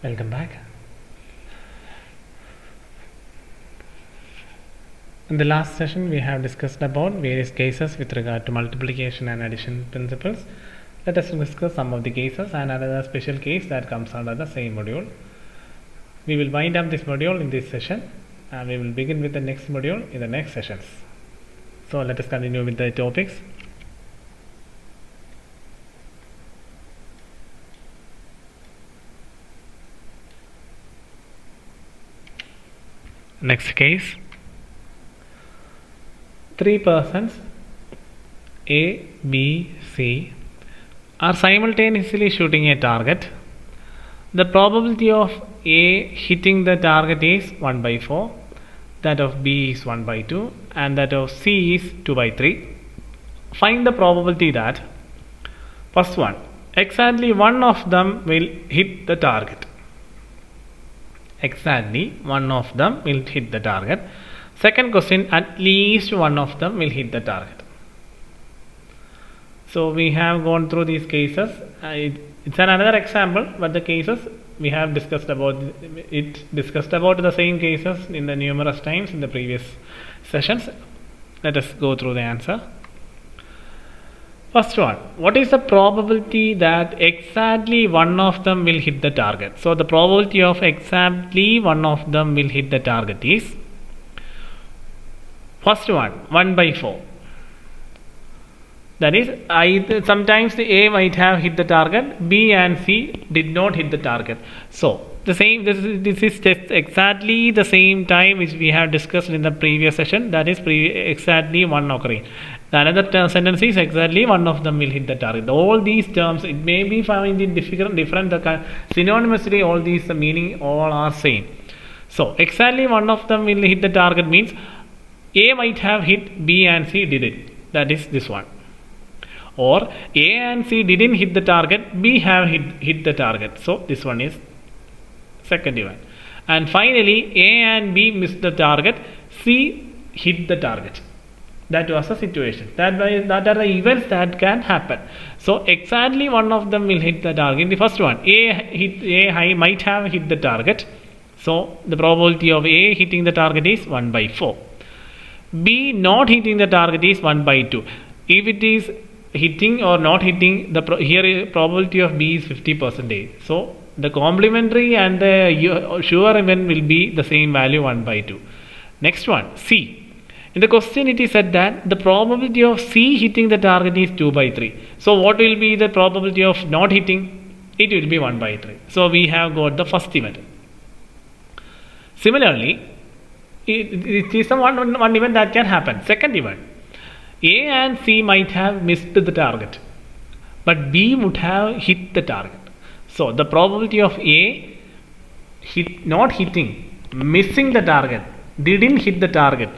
Welcome back. In the last session, we have discussed about various cases with regard to multiplication and addition principles. Let us discuss some of the cases and another special case that comes under the same module. We will wind up this module in this session and we will begin with the next module in the next sessions. So let us continue with the topics. Next case. Three persons A, B, C are simultaneously shooting a target. The probability of A hitting the target is 1 by 4, that of B is 1 by 2 and that of C is 2 by 3. Find the probability that first one, exactly one of them will hit the target. Exactly one of them will hit the target. Second question, at least one of them will hit the target. So we have gone through these cases. It's another example, but the cases we have discussed about the same cases in the numerous times in the previous sessions. Let us go through the answer. First one, what is the probability that exactly one of them will hit the target? So the probability of exactly one of them will hit the target is first one, 1 by 4. That is, sometimes the A might have hit the target, B and C did not hit the target. So the same. This is just exactly the same time which we have discussed in the previous session. That is exactly one occurring. The another sentence is exactly one of them will hit the target. All these terms, it may be found in different synonymously. All these the meaning all are same. So exactly one of them will hit the target means A might have hit, B and C didn't. That is this one. Or A and C didn't hit the target, B have hit the target. So this one is second event. And finally, A and B missed the target, C hit the target. That was the situation. That are the events that can happen. So exactly one of them will hit the target. The first one, A might have hit the target. So the probability of A hitting the target is 1 by 4. B not hitting the target is 1 by 2. If it is hitting or not hitting, here probability of B is 50%. So the complementary and the sure event will be the same value 1 by 2. Next one, C. In the question it is said that the probability of C hitting the target is 2 by 3. So what will be the probability of not hitting? It will be 1 by 3. So we have got the first event. Similarly, it is one event that can happen. Second event, A and C might have missed the target, but B would have hit the target. So the probability of A not hitting, missing the target, didn't hit the target.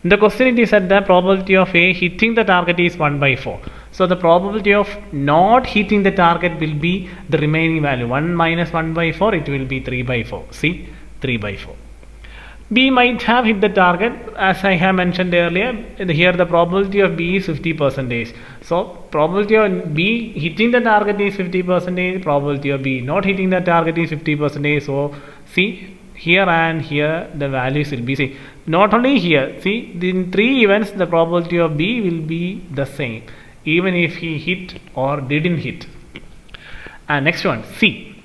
In the question it is said the probability of A hitting the target is 1 by 4. So the probability of not hitting the target will be the remaining value. 1 minus 1 by 4, it will be 3 by 4. See, 3 by 4. B might have hit the target, as I have mentioned earlier. Here the probability of B is 50%. So probability of B hitting the target is 50%. Probability of B not hitting the target is 50%. So see, here and here the values will be same. Not only here, see, in three events the probability of B will be the same, even if he hit or didn't hit. And next one, C.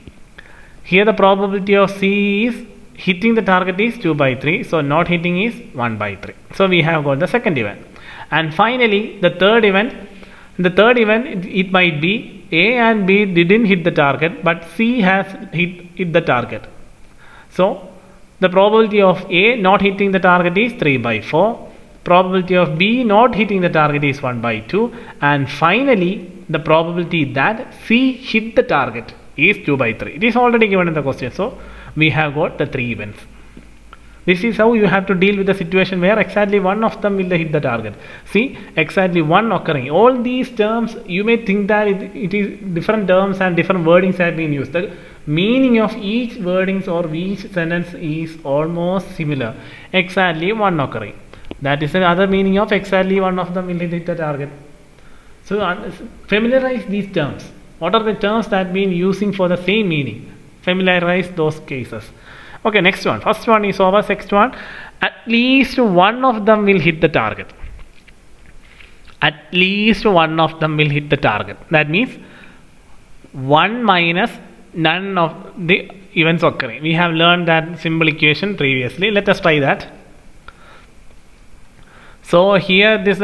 Here the probability of C is hitting the target is 2 by 3. So not hitting is 1 by 3. So we have got the second event. And finally the third event. In the third event it might be A and B didn't hit the target, but C has hit the target. So the probability of A not hitting the target is 3 by 4. Probability of B not hitting the target is 1 by 2. And finally the probability that C hit the target is 2 by 3. It is already given in the question. So we have got the three events. This is how you have to deal with the situation where exactly one of them will hit the target. See, exactly one occurring. All these terms, you may think that it is different terms and different wordings have been used. The meaning of each wordings or each sentence is almost similar. Exactly one occurring. That is another meaning of exactly one of them will hit the target. So familiarize these terms. What are the terms that been using for the same meaning? Familiarize those cases. Okay, next one. First one is over. Next one. At least one of them will hit the target. At least one of them will hit the target. That means 1 minus none of the events occurring. We have learned that simple equation previously. Let us try that. So here this,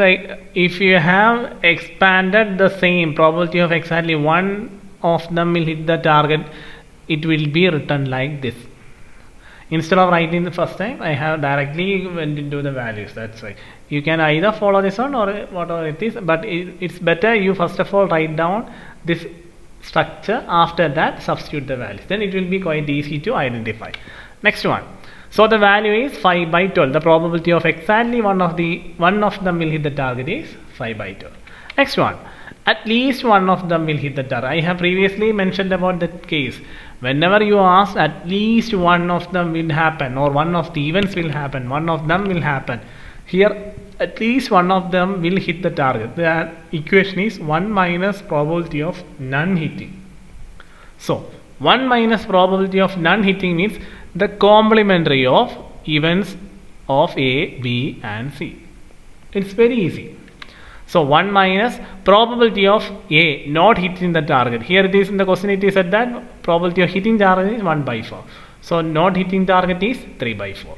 if you have expanded the same probability of exactly one of them will hit the target, it will be written like this. Instead of writing the first time, I have directly went into the values. That's why you can either follow this one or whatever it is, but it's better you first of all write down this structure, after that substitute the values, then it will be quite easy to identify. Next one. So the value is 5 by 12. The probability of exactly one of them will hit the target is 5 by 12. Next one. At least one of them will hit the target. I have previously mentioned about that case. Whenever you ask at least one of them will happen, or one of the events will happen, one of them will happen. Here at least one of them will hit the target. The equation is 1 minus probability of none hitting. So 1 minus probability of none hitting means the complementary of events of A, B and C. It's very easy. So 1 minus probability of A not hitting the target. Here it is in the question, it is said that probability of hitting target is 1 by 4. So not hitting target is 3 by 4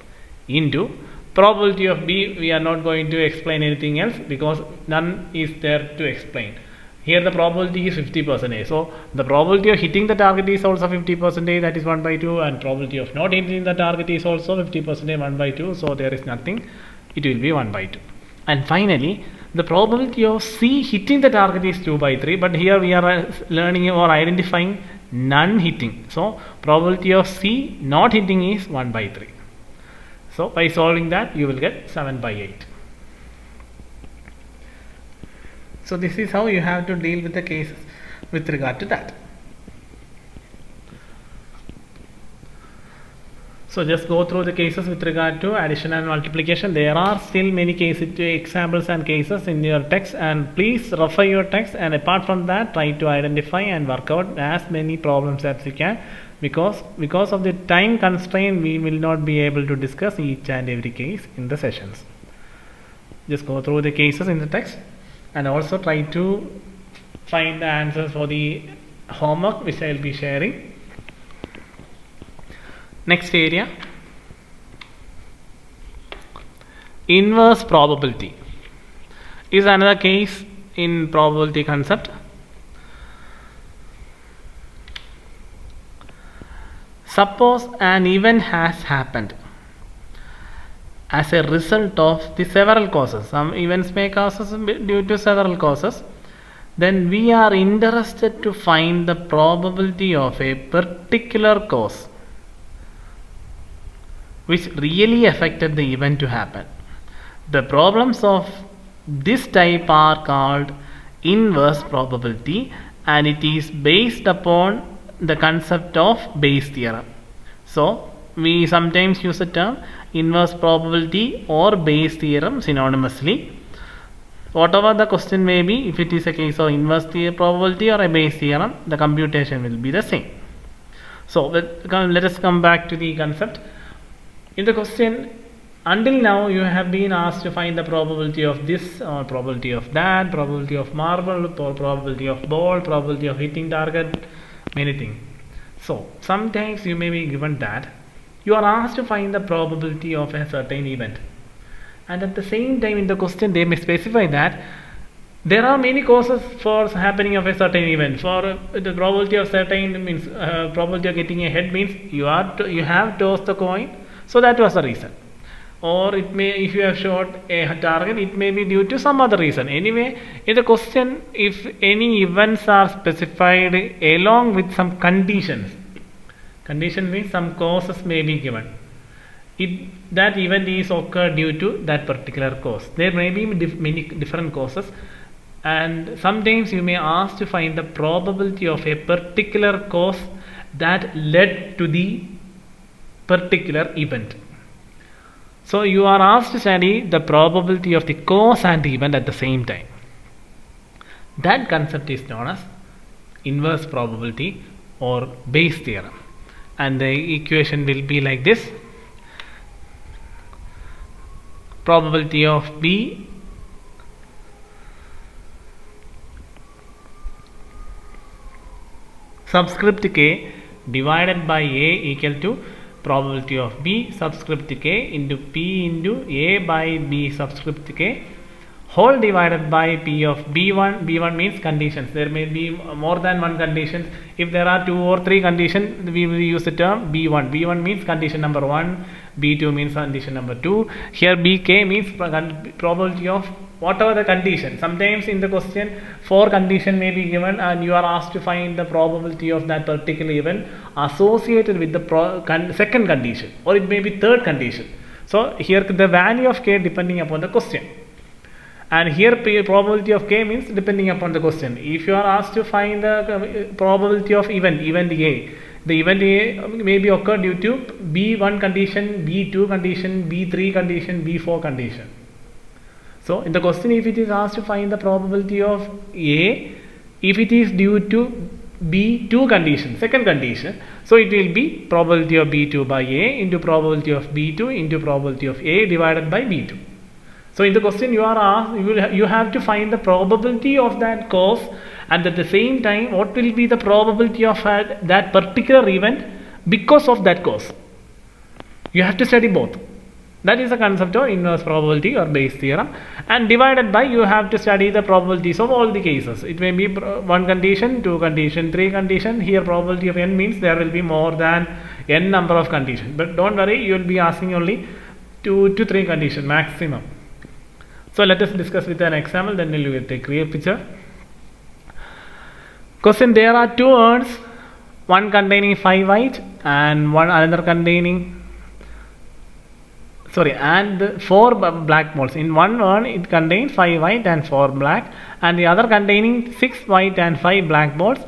into probability of B. We are not going to explain anything else because none is there to explain. Here the probability is 50%. So the probability of hitting the target is also 50%, that is 1 by 2, and probability of not hitting the target is also 50%, 1 by 2. So there is nothing, it will be 1 by 2. And finally, the probability of C hitting the target is 2 by 3, but here we are learning or identifying none hitting. So probability of C not hitting is 1 by 3. So by solving that, you will get 7 by 8. So this is how you have to deal with the cases with regard to that. So just go through the cases with regard to addition and multiplication. There are still many cases, examples and cases in your text, and please refer your text, and apart from that try to identify and work out as many problems as you can, because of the time constraint we will not be able to discuss each and every case in the sessions. Just go through the cases in the text and also try to find the answers for the homework which I will be sharing. Next area, inverse probability is another case in probability concept. Suppose an event has happened as a result of the several causes. Some events may causes due to several causes. Then we are interested to find the probability of a particular cause which really affected the event to happen. The problems of this type are called inverse probability, and it is based upon the concept of Bayes theorem. So we sometimes use the term inverse probability or Bayes theorem synonymously. Whatever the question may be, if it is a case of inverse probability or a Bayes theorem, the computation will be the same. So let us come back to the concept. In the question, until now you have been asked to find the probability of this or probability of that, probability of marble, or probability of ball, probability of hitting target, many things. So sometimes you may be given that you are asked to find the probability of a certain event, and at the same time in the question they may specify that there are many causes for happening of a certain event. For the probability of certain means probability of getting a head means you have tossed the coin, so that was the reason. Or it may, if you have shot a target, it may be due to some other reason. Anyway, in the question, if any events are specified along with some conditions, condition means some causes may be given. That event is occurred due to that particular cause. There may be many different causes, and sometimes you may ask to find the probability of a particular cause that led to the particular event. So you are asked to study the probability of the cause and the event at the same time. That concept is known as inverse probability or Bayes theorem. and the equation will be like this. Probability of B subscript k divided by A equal to probability of B subscript k into P into A by B subscript k whole divided by P of B1. B1 means conditions. There may be more than one conditions. If there are 2 or 3 conditions, we will use the term B1. B1 means condition number 1. B2 means condition number 2. Here Bk means probability of whatever the condition. Sometimes in the question 4 condition may be given and you are asked to find the probability of that particular event associated with the second condition, or it may be third condition. So here the value of k depending upon the question. And here probability of k means depending upon the question. If you are asked to find the probability of event A, the event A may be occurred due to B1 condition, B2 condition, B3 condition, B4 condition. So in the question, if it is asked to find the probability of A, if it is due to B2 condition, second condition, so it will be probability of B2 by A into probability of B2 into probability of A divided by B2. So in the question you are asked, you have to find the probability of that cause, and at the same time what will be the probability of that particular event because of that cause. You have to study both. That is the concept of inverse probability or Bayes theorem, and divided by you have to study the probabilities of all the cases. It may be 1 condition, 2 condition, 3 condition. Here probability of n means there will be more than n number of conditions, but don't worry, you will be asking only 2 to 3 conditions maximum. So let us discuss with an example, then we will take real picture. Question: there are 2 urns, one containing 5 white and another containing and 4 black balls. In one urn it contains 5 white and 4 black, and the other containing 6 white and 5 black balls.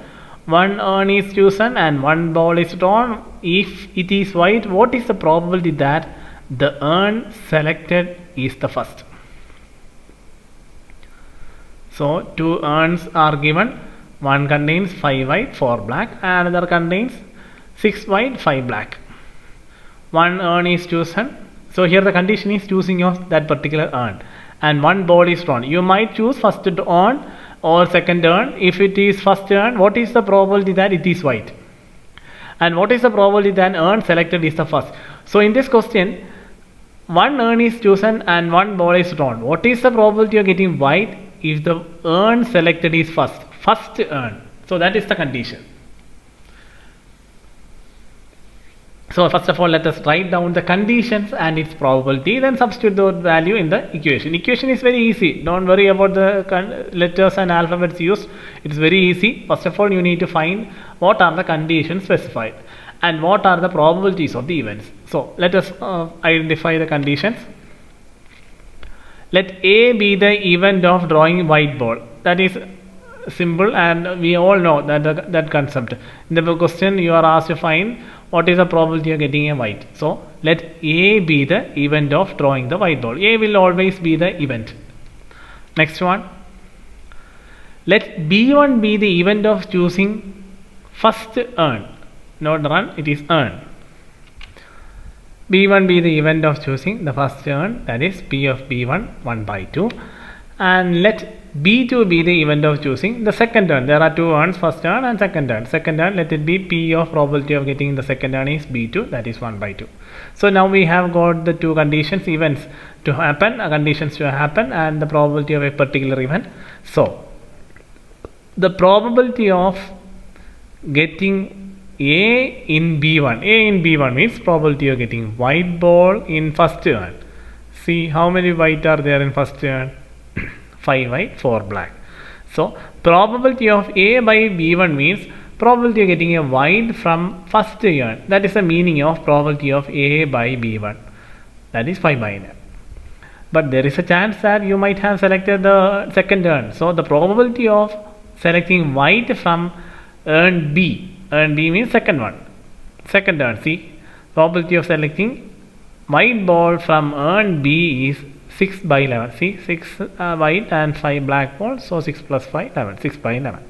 One urn is chosen and one ball is drawn. If it is white, what is the probability that the urn selected is the first? So 2 urns are given. One contains 5 white, 4 black, and another contains 6 white, 5 black. One urn is chosen. So here the condition is choosing of that particular urn, and one ball is drawn. You might choose first urn or second urn. If it is first urn, what is the probability that it is white? And what is the probability that urn selected is the first? So in this question, one urn is chosen and one ball is drawn. What is the probability of getting white if the urn selected is first urn? So that is the condition. So first of all, let us write down the conditions and its probability, then substitute the value in the equation. Equation is very easy. Don't worry about the letters and alphabets used. It's very easy. First of all, you need to find what are the conditions specified and what are the probabilities of the events. So let us identify the conditions. Let A be the event of drawing white ball. That is simple, and we all know that concept. In the question, you are asked to find what is the probability of getting a white. So let A be the event of drawing the white ball. A will always be the event. Next one. Let B1 be the event of choosing first urn. Not run, it is urn. B1 be the event of choosing the first urn, that is P of B1 1 by 2, and let B2 be the event of choosing the second urn. There are 2 urns, first urn and second urn. Second urn, let it be P of probability of getting the second urn is B2, that is 1 by 2. So now we have got the 2 conditions, events to happen, conditions to happen, and the probability of a particular event. So the probability of getting A in B1 means probability of getting white ball in first urn. See how many white are there in first urn? 5 white, 4 black. So probability of A by B1 means probability of getting a white from first urn. That is the meaning of probability of A by B1. That is 5 by 9. But there is a chance that you might have selected the second urn. So the probability of selecting white from urn B means second urn. See, probability of selecting white ball from urn B is 6 by 11. See, 6 white and 5 black balls. So 6 plus 5, 11. 6 by 11.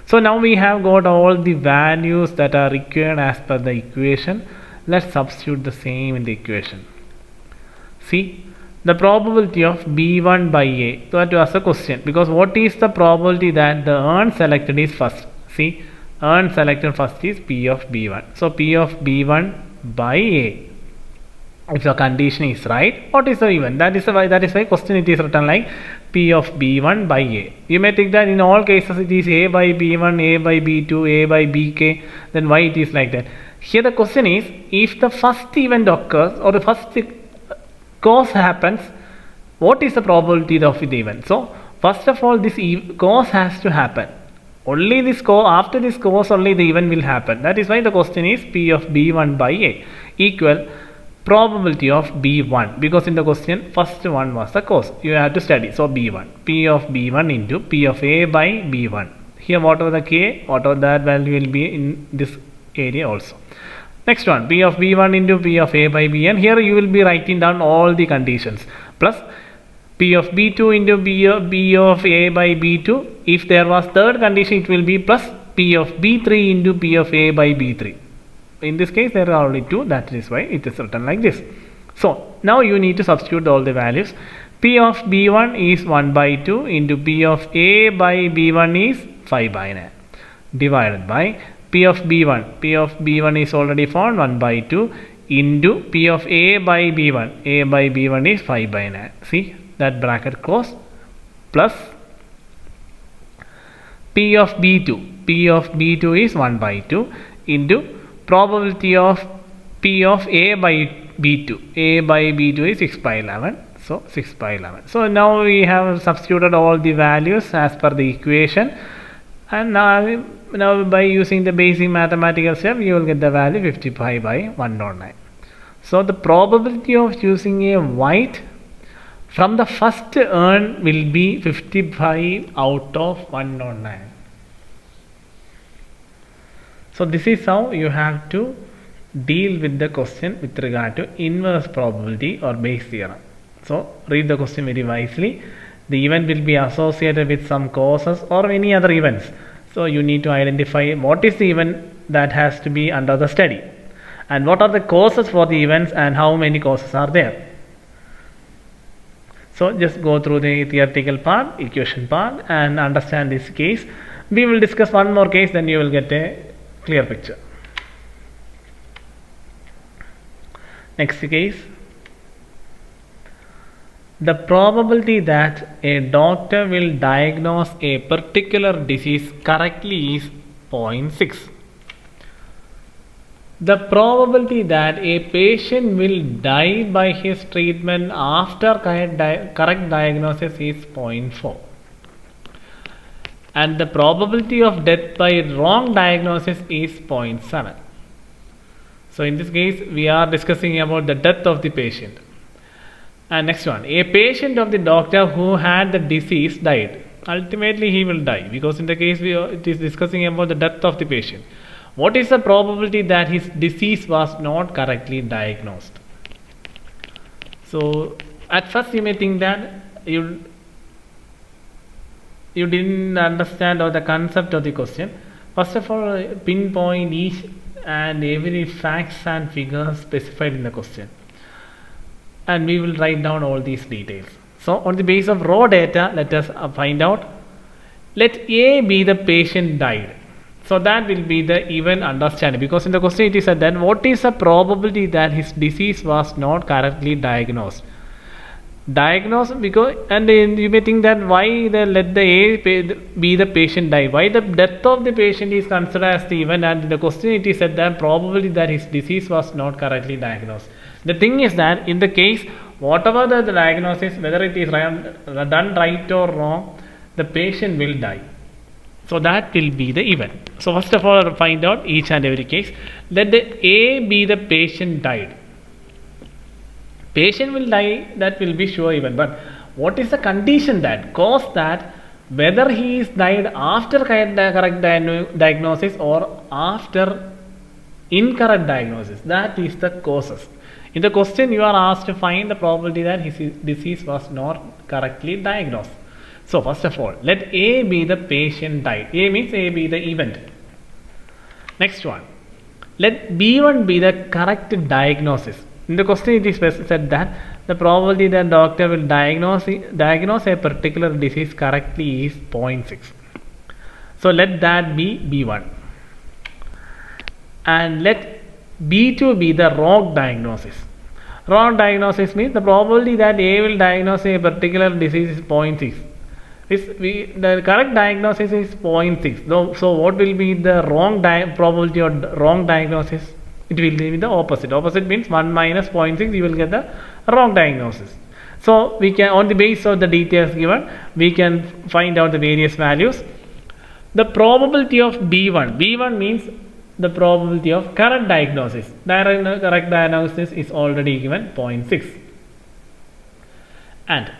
So now we have got all the values that are required as per the equation. Let's substitute the same in the equation. See, the probability of B1 by A. So that was a question, because what is the probability that the urn selected is first? See, urn selected first is P of B1. So P of B1 by A. If the condition is right, what is the event? That is why question it is written like P of B1 by A. You may think that in all cases it is A by B1, A by B2, A by BK. Then why it is like that? Here the question is, if the first event occurs or the first cause happens, what is the probability of the event? So first of all, this cause has to happen. Only this cause, after this cause only the event will happen. That is why the question is P of B1 by A equal probability of B1, because in the question first one was the cause. You have to study. So B1, P of B1 into P of A by B1. Here whatever the K, whatever that value will be in this area also. Next one, P of B1 into P of A by B, and here you will be writing down all the conditions, plus P of B2 into B of A by B2. If there was third condition, it will be plus P of B3 into P of A by B3. In this case there are only two, that is why it is written like this. So now you need to substitute all the values. P of B1 is 1 by 2 into P of A by B1 is 5 by 9 divided by P of B1. P of B1 is already found, 1 by 2 into P of A by B1. A by B1 is 5 by 9. See that bracket close, plus P of B2. P of B2 is 1 by 2 into probability of P of A by B2. A by B2 is 6 by 11. So 6 by 11. So now we have substituted all the values as per the equation, and now by using the basic mathematical step you will get the value 55 by 109. So the probability of choosing a white from the first urn will be 55 out of 109. So this is how you have to deal with the question with regard to inverse probability or Bayes theorem. So read the question very wisely. The event will be associated with some causes or any other events. So you need to identify what is the event that has to be under the study, and what are the causes for the events and how many causes are there. So just go through the theoretical part, equation part, and understand this case. We will discuss one more case, then you will get a clear picture. Next case, the probability that a doctor will diagnose a particular disease correctly is 0.6. The probability that a patient will die by his treatment after correct diagnosis is 0.4. And the probability of death by wrong diagnosis is 0.7. So in this case we are discussing about the death of the patient. And next one, a patient of the doctor who had the disease died. Ultimately he will die, because in the case it is discussing about the death of the patient. What is the probability that his disease was not correctly diagnosed? So at first you may think that you didn't understand or the concept of the question. First of all, pinpoint each and every facts and figures specified in the question, and we will write down all these details. So on the basis of raw data, let us find out. Let A be the patient died. So that will be the even understanding, because in the question it is said then what is the probability that his disease was not correctly diagnosed. Because, and you may think that why let the A be the patient die, why the death of the patient is considered as the event, and in the question it is said that probability that his disease was not correctly diagnosed. The thing is that in the case whatever the diagnosis, whether it is done right or wrong, the patient will die. So that will be the event. So first of all, find out each and every case. Let the A be the patient died. Patient will die, that will be sure event. But what is the condition that caused that, whether he is died after correct diagnosis or after incorrect diagnosis? That is the causes. In the question you are asked to find the probability that his disease was not correctly diagnosed. So first of all, let A be the patient died. A means A be the event. Next one, let B1 be the correct diagnosis. In the question it is said that the probability that doctor will diagnose a particular disease correctly is 0.6. So let that be B1. And let B2 be the wrong diagnosis. Wrong diagnosis means the probability that A will diagnose a particular disease is 0.6. The correct diagnosis is 0.6. So what will be the wrong probability or wrong diagnosis? It will be the opposite. Opposite means 1 minus 0.6, you will get the wrong diagnosis. So we can, on the basis of the details given, we can find out the various values. The probability of B1 means the probability of correct diagnosis. Correct diagnosis is already given 0.6. And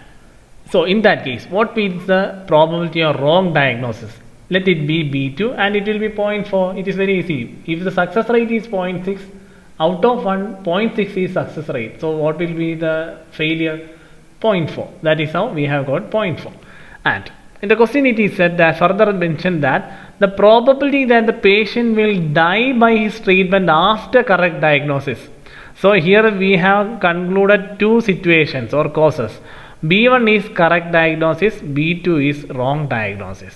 so in that case, what means the probability of wrong diagnosis? Let it be B2 and it will be 0.4. It is very easy. If the success rate is 0.6, out of 1, 0.6 is success rate. So what will be the failure? 0.4. That is how we have got 0.4. And in the question it is said that further mentioned that the probability that the patient will die by his treatment after correct diagnosis. So here we have concluded two situations or causes. B1 is correct diagnosis, B2 is wrong diagnosis.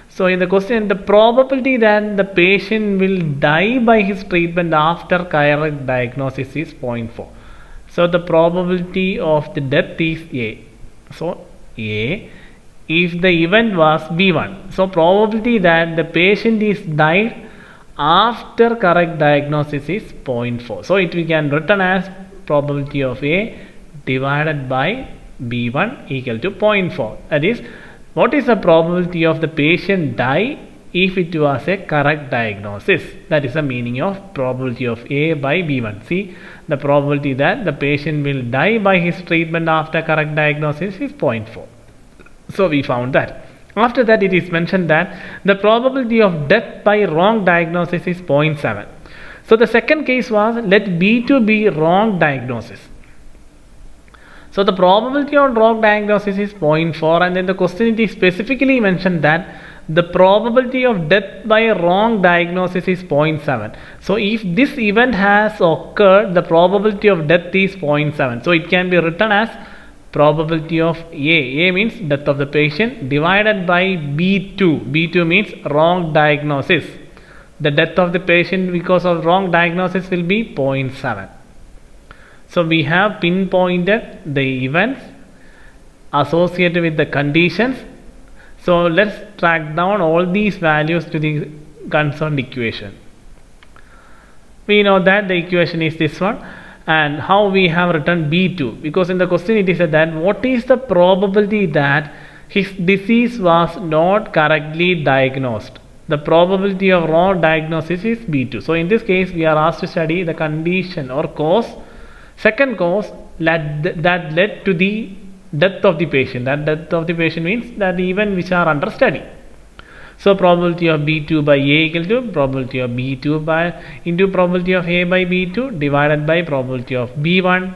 So in the question, the probability that the patient will die by his treatment after correct diagnosis is 0.4. So the probability of the death is A. So A, if the event was B1. So probability that the patient is died after correct diagnosis is 0.4. So it we can written as probability of A divided by B1 equal to 0.4. That is, what is the probability of the patient die if it was a correct diagnosis? That is the meaning of probability of A by B1. See, the probability that the patient will die by his treatment after correct diagnosis is 0.4. So we found that. After that it is mentioned that the probability of death by wrong diagnosis is 0.7. So the second case was let B2 be wrong diagnosis. So the probability of wrong diagnosis is 0.4 and then the question it is specifically mentioned that the probability of death by wrong diagnosis is 0.7. So if this event has occurred, the probability of death is 0.7. So it can be written as probability of A. A means death of the patient divided by B2. B2 means wrong diagnosis. The death of the patient because of wrong diagnosis will be 0.7. So we have pinpointed the events associated with the conditions. So let's track down all these values to the concerned equation. We know that the equation is this one, and how we have written B2, because in the question it is said that what is the probability that his disease was not correctly diagnosed. The probability of wrong diagnosis is B2. So in this case we are asked to study the condition or cause. Second cause that led to the death of the patient. That death of the patient means that the event which are under study. So probability of B2 by A equal to probability of B2 by into probability of A by B2 divided by probability of B1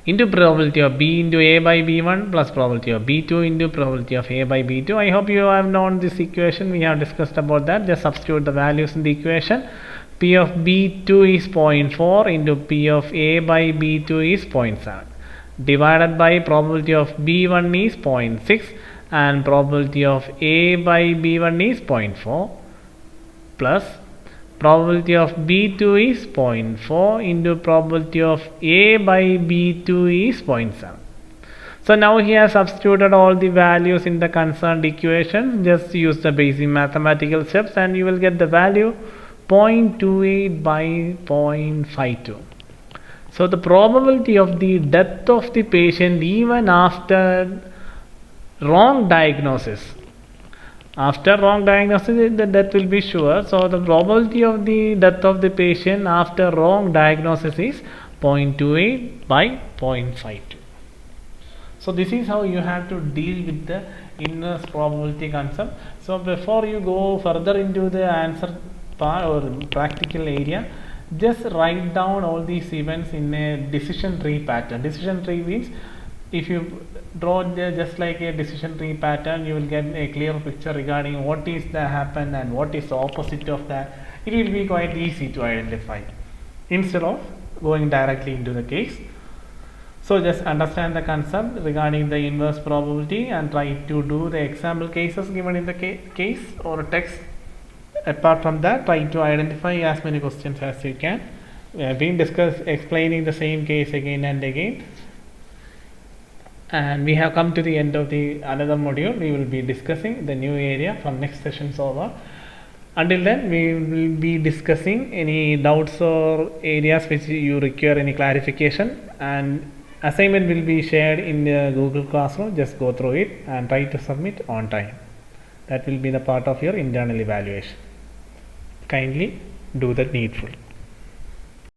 into probability of B into A by B1 plus probability of B2 into probability of A by B2. I hope you have known this equation. We have discussed about that. Just substitute the values in the equation. P of B2 is 0.4 into P of A by B2 is 0.7 divided by probability of B1 is 0.6 and probability of A by B1 is 0.4 plus probability of B2 is 0.4 into probability of A by B2 is 0.7. So now he has substituted all the values in the concerned equation. Just use the basic mathematical steps and you will get the value 0.28 by 0.52. So the probability of the death of the patient even after wrong diagnosis. After wrong diagnosis, the death will be sure. So the probability of the death of the patient after wrong diagnosis is 0.28 by 0.52. So this is how you have to deal with the inverse probability concept. So before you go further into the answer part or practical area, just write down all these events in a decision tree pattern. Decision tree means if you draw just like a decision tree pattern, you will get a clear picture regarding what is the happen and what is the opposite of that. It will be quite easy to identify instead of going directly into the case. So just understand the concept regarding the inverse probability and try to do the example cases given in the case or text. Apart from that, try to identify as many questions as you can. We have been explaining the same case again and again, and we have come to the end of the another module. We will be discussing the new area from next sessions over. Until then, we will be discussing any doubts or areas which you require any clarification, and assignment will be shared in the Google Classroom. Just go through it and try to submit on time. That will be the part of your internal evaluation. Kindly do the needful.